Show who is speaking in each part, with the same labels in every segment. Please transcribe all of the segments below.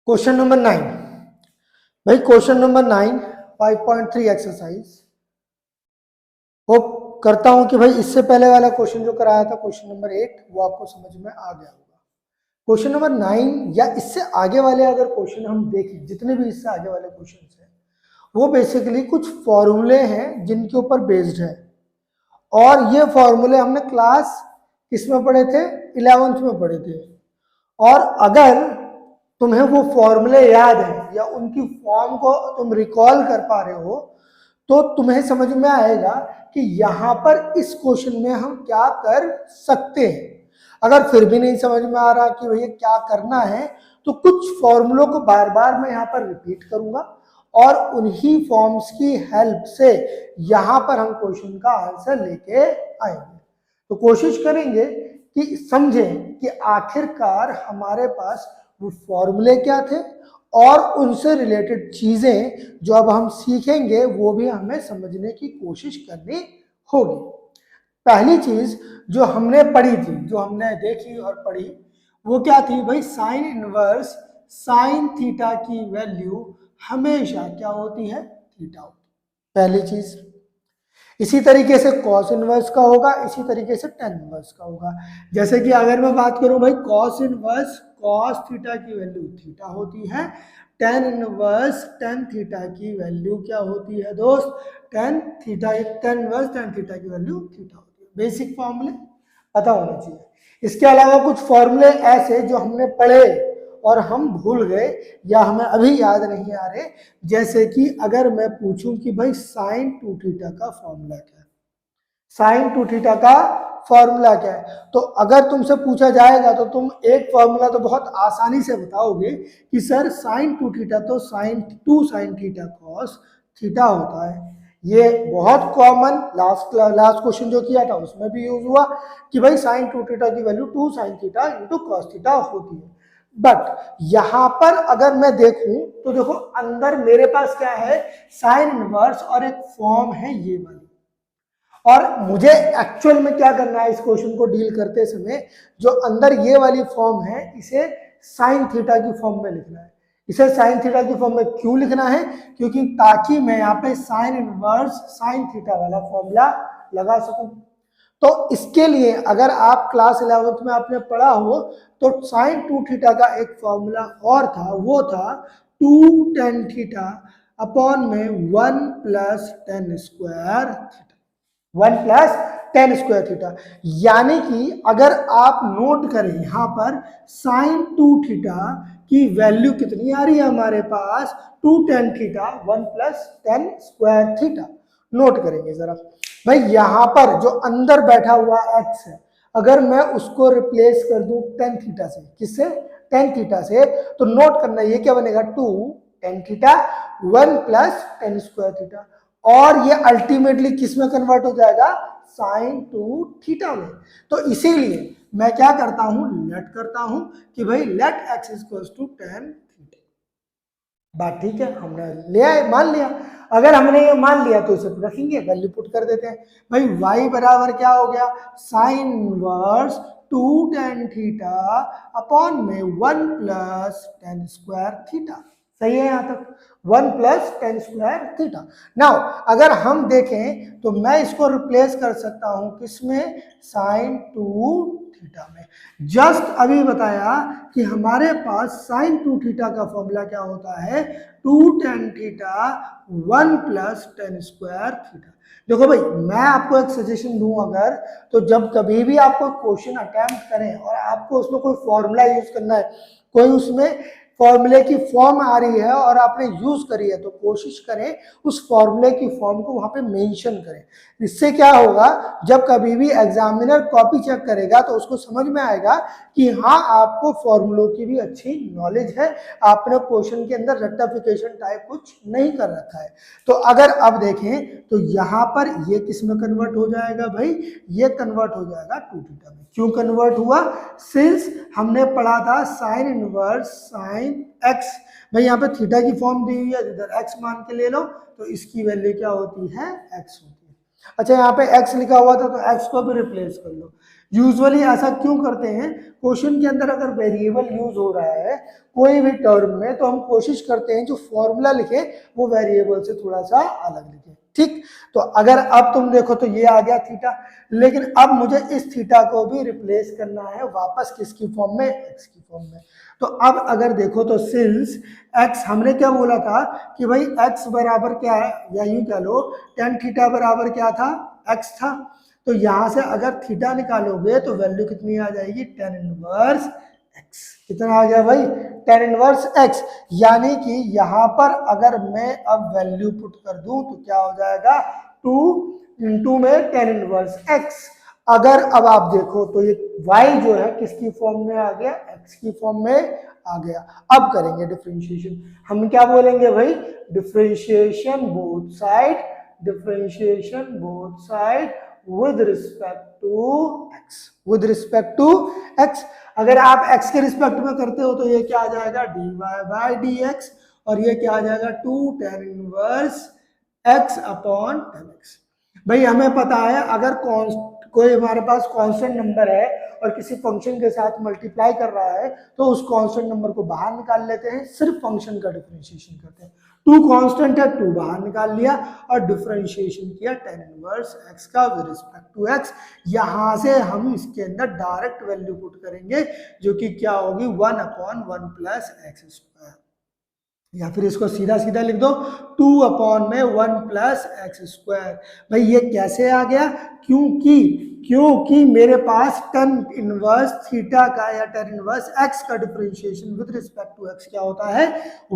Speaker 1: Question number 9 भाई, question number 9 5.3 exercise. Hope करता हूं कि भाई इससे पहले वाला क्वेश्चन जो कराया था क्वेश्चन नंबर 8 वो आपको समझ में आ गया होगा। क्वेश्चन नंबर 9 या इससे आगे वाले अगर क्वेश्चन हम देखें, जितने भी इससे आगे वाले क्वेश्चन हैं वो बेसिकली कुछ फॉर्मूले हैं जिनके ऊपर बेस्ड है, और ये फॉर्मूले हमने क्लास किसमें पढ़े थे, 11th में पढ़े थे। और अगर तुम्हें वो फॉर्मूले याद है या उनकी फॉर्म को तुम रिकॉल कर पा रहे हो तो तुम्हें समझ में आएगा कि यहाँ पर इस क्वेश्चन में हम क्या कर सकते हैं। अगर फिर भी नहीं समझ में आ रहा कि भैया क्या करना है, तो कुछ फॉर्मूलों को बार बार मैं यहाँ पर रिपीट करूंगा और उन्हीं फॉर्म्स की हेल्प से यहाँ पर हम क्वेश्चन का आंसर लेके आएंगे। तो कोशिश करेंगे कि समझें कि आखिरकार हमारे पास वो फॉर्मूले क्या थे और उनसे रिलेटेड चीजें जो अब हम सीखेंगे वो भी हमें समझने की कोशिश करनी होगी। पहली चीज जो हमने पढ़ी थी, जो हमने देखी और पढ़ी, वो क्या थी भाई, साइन इनवर्स साइन थीटा की वैल्यू हमेशा क्या होती है, थीटा होती है, पहली चीज। इसी तरीके से कॉस इनवर्स का होगा, इसी तरीके से टेन इनवर्स का होगा। जैसे कि अगर मैं बात करूं भाई, कॉस इनवर्स कॉस थीटा की वैल्यू थीटा होती है, टेन इनवर्स टेन थीटा की वैल्यू क्या होती है दोस्त, tan theta, tan inverse tan theta की वैल्यू थीटा होती है। बेसिक फॉर्मूले पता होना चाहिए। इसके अलावा कुछ फॉर्मूले ऐसे जो हमने पढ़े और हम भूल गए या हमें अभी याद नहीं आ रहे, जैसे कि अगर मैं पूछूं कि भाई साइन टू थीटा का फॉर्मूला क्या है, साइन टू थीटा का फॉर्मूला क्या है, तो अगर तुमसे पूछा जाएगा तो तुम एक फॉर्मूला तो बहुत आसानी से बताओगे कि सर साइन टू थीटा तो sign to sine theta cos theta होता है। ये बहुत कॉमन लास्ट क्वेश्चन जो किया था उसमें भी यूज हुआ कि भाई साइन टू थीटा की value two sine theta into cos theta होती है। बट यहां पर अगर मैं देखूं तो देखो अंदर मेरे पास क्या है, साइन इनवर्स और एक फॉर्म है ये वाली, और मुझे एक्चुअल में क्या करना है इस क्वेश्चन को डील करते समय, जो अंदर ये वाली फॉर्म है इसे साइन थीटा की फॉर्म में लिखना है। इसे साइन थीटा की फॉर्म में क्यों लिखना है, क्योंकि ताकि मैं यहाँ पे साइन इनवर्स साइन थीटा वाला फॉर्मूला लगा सकूं। तो इसके लिए अगर आप क्लास 11th में आपने पढ़ा हो तो साइन टू थीटा का एक फॉर्मूला और था, वो था टू टेन थीटा अपॉन में one plus tan square theta, one plus tan square theta. यानी कि अगर आप नोट करें यहां पर साइन टू थीटा की वैल्यू कितनी आ रही है हमारे पास, two tan theta one plus tan square theta. Note करेंगे जरा भाई, यहां पर जो अंदर बैठा हुआ x है अगर मैं उसको रिप्लेस कर दूं टेन थीटा से, किससे, टेन थीटा से, तो नोट करना ये क्या बनेगा, two tan theta one plus tan square theta, और ये अल्टीमेटली किस में कन्वर्ट हो जाएगा, साइन टू थीटा में। तो इसीलिए मैं क्या करता हूं, लेट करता हूं कि भाई let x equals to tan theta. बात ठीक है, हमने ले आए, मान लिया। अगर हमने ये मान लिया तो इसे रखेंगे, वैल्यू पुट कर देते हैं भाई, y बराबर क्या हो गया, sine inverse two tan theta upon में one plus tan square theta. सही है यहाँ तक, one plus tan square theta. Now अगर हम देखें तो मैं इसको रिप्लेस कर सकता हूं किसमें, साइन टू थीटा में। जस्ट अभी बताया कि हमारे पास साइन टू थीटा का फॉर्मूला क्या होता है, two tan theta one plus tan square theta. देखो भाई, मैं आपको एक सजेशन दूं अगर, तो जब कभी भी आपको क्वेश्चन अटेम्प्ट करें और आपको उसमें कोई फॉर्मूला यूज करना है, कोई उसमें फॉर्मूले की फॉर्म आ रही है और आपने यूज करी है, तो कोशिश करें उस फॉर्मूले की फॉर्म को वहां पे मेंशन करें। इससे क्या होगा, जब कभी भी एग्जामिनर कॉपी चेक करेगा तो उसको समझ में आएगा कि हाँ आपको फॉर्मूलों की भी अच्छी नॉलेज है, आपने क्वेश्चन के अंदर रेक्टिफिकेशन टाइप कुछ नहीं कर रखा है। तो अगर अब देखें तो यहाँ पर ये किस में कन्वर्ट हो जाएगा भाई, ये कन्वर्ट हो जाएगा टू थीटा में। क्यों कन्वर्ट हुआ, सिंस हमने पढ़ा था साइन इनवर्स साइन एक्स, भाई यहाँ पे थीटा की फॉर्म दी हुई है, इधर एक्स मान के ले लो, तो इसकी वैल्यू क्या होती है, एक्स होती है। अच्छा यहाँ पे x लिखा हुआ था तो x को भी रिप्लेस कर लो, यूजुअली ऐसा क्यों करते हैं, क्वेश्चन के अंदर अगर वेरिएबल यूज हो रहा है कोई भी टर्म में तो हम कोशिश करते हैं जो फॉर्मूला लिखे वो वेरिएबल से थोड़ा सा अलग लिखे, ठीक। तो अगर अब तुम देखो तो ये आ गया थीटा, लेकिन अब मुझे इस थीटा को भी रिप्लेस करना है वापस किसकी फॉर्म में, एक्स की फॉर्म में। तो अब अगर देखो तो सिंस एक्स, हमने क्या बोला था कि भाई एक्स बराबर क्या है, या यूं कह लो tan थीटा बराबर क्या था, एक्स था। तो यहां से अगर थीटा निकालोगे तो वैल्यू कितनी आ जाएगी, tan इनवर्स एक्स। कितना आ गया भाई, tan इनवर्स एक्स। यानी कि यहां पर अगर मैं अब वैल्यू पुट कर दूं तो क्या हो जाएगा, 2 इंटू में tan इनवर्स एक्स। अगर अब आप देखो तो ये y जो है किसकी फॉर्म में आ गया, x की फॉर्म में आ गया। अब करेंगे डिफरेंशिएशन, हम क्या बोलेंगे भाई, differentiation both side, differentiation both side with respect to x, with respect to x। अगर आप x के रिस्पेक्ट में करते हो तो ये क्या आ जाएगा, dy बाय dx, और ये क्या आ जाएगा 2 tan inverse x upon tan x। भाई हमें पता है अगर कोई हमारे पास कांस्टेंट नंबर है और किसी फंक्शन के साथ मल्टीप्लाई कर रहा है तो उस कांस्टेंट नंबर को बाहर निकाल लेते हैं, सिर्फ फंक्शन का डिफरेंशिएशन करते हैं। 2 कांस्टेंट है, 2 बाहर निकाल लिया और डिफरेंशिएशन किया tan इनवर्स x का विद रिस्पेक्ट टू x। यहां से हम इसके अंदर डायरेक्ट वैल्यू पुट करेंगे जो कि क्या होगी, 1 अपॉन 1 प्लस एक्स स्क्वायर, या फिर इसको सीधा सीधा लिख दो 2 अपॉन में 1 प्लस एक्स स्क्वायर। भाई ये कैसे आ गया, क्योंकि मेरे पास tan इनवर्स थीटा का या tan इनवर्स x का differentiation with respect to x क्या होता है,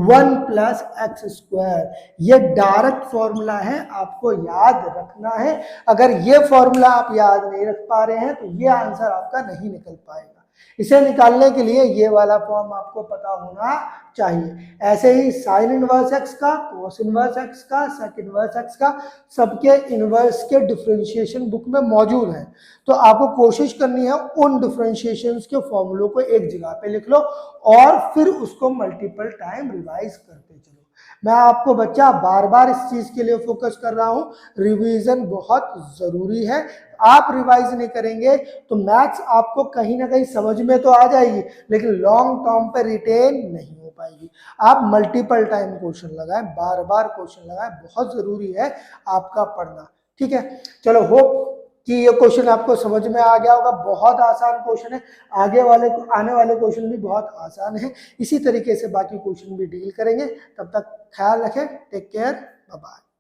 Speaker 1: 1 प्लस एक्स स्क्वायर। ये डायरेक्ट फॉर्मूला है, आपको याद रखना है। अगर ये फॉर्मूला आप याद नहीं रख पा रहे हैं तो ये आंसर आपका नहीं निकल पाएगा। इसे निकालने के लिए ये वाला फॉर्म आपको पता होना चाहिए। ऐसे ही साइन इनवर्स एक्स का, कोस इनवर्स एक्स का, सेक इनवर्स एक्स का, सबके इनवर्स के डिफरेंशिएशन बुक में मौजूद है। तो आपको कोशिश करनी है उन डिफरेंशिएशन के फॉर्मूलों को एक जगह पे लिख लो और फिर उसको मल्टीपल टाइम रिवाइज करते चलो। मैं आपको बच्चा बार बार इस चीज के लिए फोकस कर रहा हूं, रिवीजन बहुत जरूरी है। आप रिवाइज नहीं करेंगे तो मैथ्स आपको कहीं ना कहीं समझ में तो आ जाएगी लेकिन लॉन्ग टर्म पे रिटेन नहीं हो पाएगी। आप मल्टीपल टाइम क्वेश्चन लगाएं, बार बार क्वेश्चन लगाएं, बहुत जरूरी है आपका पढ़ना, ठीक है। चलो होप कि ये क्वेश्चन आपको समझ में आ गया होगा। बहुत आसान क्वेश्चन है, आने वाले क्वेश्चन भी बहुत आसान है। इसी तरीके से बाकी क्वेश्चन भी डील करेंगे। तब तक ख्याल रखें, टेक केयर, बाय बाय।